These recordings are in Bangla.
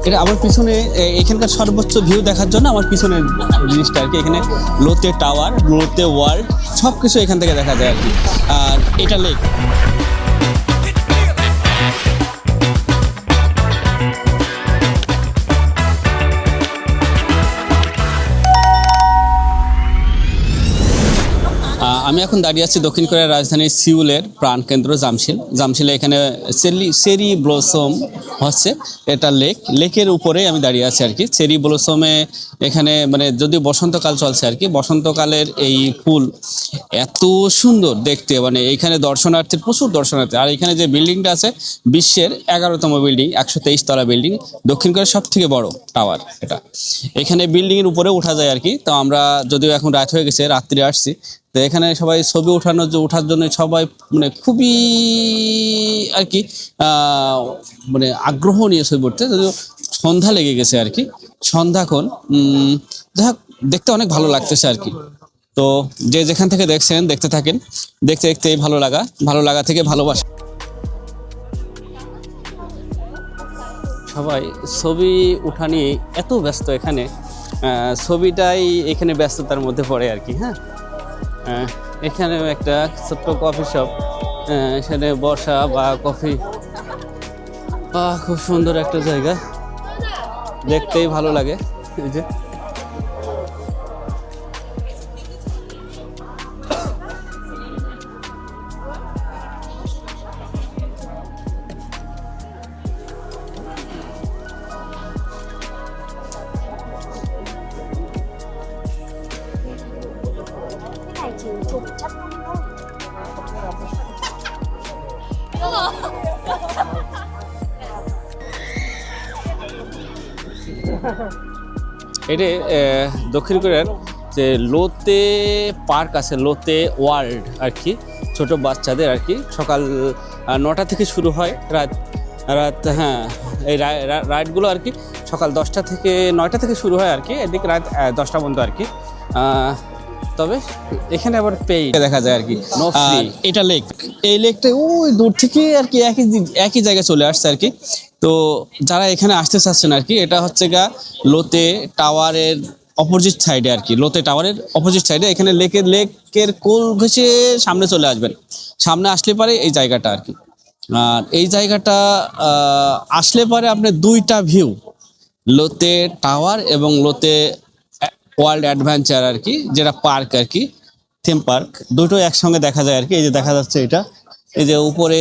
এটা আমার পিছনে এখানকার সর্বোচ্চ ভিউ দেখার জন্য আমার পিছনের জিনিসটা আর কি, এখানে লোতে টাওয়ার, লোতে ওয়ার্ল্ড সব কিছু এখান থেকে দেখা যায় আর কি। আর এটা লেক। আমি এখন দাঁড়িয়ে আছি দক্ষিণ কোরিয়ার রাজধানী সিউলের প্রাণকেন্দ্র জামশিলে। এখানে চেরি ব্লসম হচ্ছে, এটা লেকের উপরে আমি দাঁড়িয়ে আছি আর কি। চেরি ব্লসমে এখানে মানে যদি বসন্তকাল চলছে আর কি, বসন্তকালের এই ফুল এত সুন্দর দেখতে, মানে এখানে দর্শনার্থীর প্রচুর দর্শনার্থী। আর এখানে যে বিল্ডিংটা আছে বিশ্বের 11তম বিল্ডিং, 123 তলা বিল্ডিং, দক্ষিণ কোরিয়ার সব থেকে বড় টাওয়ার এটা। এখানে বিল্ডিং এর উপরে ওঠা যায় আর কি। তো আমরা যদিও এখন রাত হয়ে গেছে, রাত্রি আসছি, তো এখানে সবাই ছবি ওঠার জন্য সবাই মানে খুবই আর কি মানে আগ্রহ নিয়ে ছবি উঠতে। যদিও সন্ধ্যা লেগে গেছে আর কি, সন্ধ্যাক্ষণ যাই হোক দেখতে অনেক ভালো লাগতেছে আর কি। তো যে যেখান থেকে দেখছেন দেখতে থাকেন, দেখতে দেখতে ভালো লাগা থেকে ভালোবাসা। সবাই ছবি উঠা নিয়ে এত ব্যস্ত, এখানে ছবিটাই এখানে ব্যস্ততার মধ্যে পড়ে আর কি। হ্যাঁ, এখানেও একটা ছোট্ট কফি শপ, এখানে বসা বা কফি, খুব সুন্দর একটা জায়গা, দেখতেই ভালো লাগে। এই যে cái này chỉ chụp chất thôi. এটা দক্ষিণ কোরিয়ার যে লোতে পার্ক আছে, লোতে ওয়ার্ল্ড আর কি, ছোট বাচ্চাদের আর কি। সকাল 9টা থেকে শুরু হয়, রাত হ্যাঁ এই রাইডগুলো আর কি সকাল 9টা থেকে শুরু হয় আর কি, এদিকে রাত 10টা পর্যন্ত আর কি। তবে এখানে আবার পেই দেখা যায় আর কি। এটা লেক, এই লেকটা ওই দূর থেকে আর কি একই জায়গায় চলে আসছে আর কি। তো যারা এখানে আসতে চাচ্ছেন আর কি, এটা হচ্ছে গা লোতে টাওয়ারের অপোজিট সাইডে আর কি, লোতে টাওয়ারের অপোজিট সাইডে। এখানে লেকের কোল ঘেঁষে সামনে চলে আসবেন, সামনে আসলে পারে এই জায়গাটা আর কি। আর এই জায়গাটা আসলে পারে আপনার দুইটা ভিউ, লোতে টাওয়ার এবং লোতে ওয়ার্ল্ড অ্যাডভেঞ্চার আর কি, যেটা পার্ক আর কি, থিম পার্ক, দুটো একসঙ্গে দেখা যায় আর কি। এই যে দেখা যাচ্ছে এটা, এই যে উপরে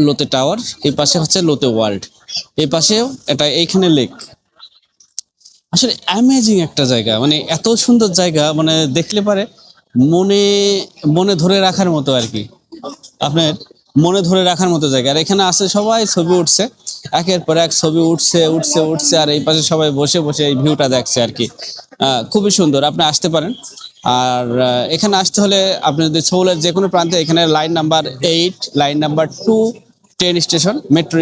লোতে টাওয়ার, এই পাশে হচ্ছে লোতে ওয়ার্ল্ড, এই পাশেও এটা, এইখানে লেক। আসলে অ্যামেজিং একটা জায়গা, মানে এত সুন্দর জায়গা, মানে দেখলে পারে মনে ধরে রাখার মতো আর কি, আপনার মনে ধরে রাখার মতো জায়গা। আর এখানে আসে সবাই ছবি উঠছে, একের পর এক ছবি উঠছে, আর এই পাশে সবাই বসে বসে এই ভিউটা দেখছে আর কি। খুবই সুন্দর, আপনি আসতে পারেন। আর এখানে আসতে হলে আপনি যদি সৌলের যে কোনো প্রান্তে, এখানে line number 8, line number 2 train station, metro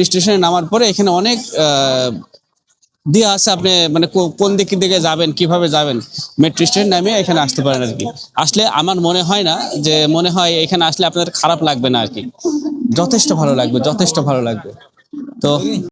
স্টেশনে নামার পরে এখানে অনেক দিয়ে আছে, আপনি মানে কোন দিকে যাবেন, কিভাবে যাবেন, মেট্রো স্টেশন নামে এখানে আসতে পারেন আর কি। আসলে আমার মনে হয় এখানে আসলে আপনাদের খারাপ লাগবে না আর কি, যথেষ্ট ভালো লাগবে তো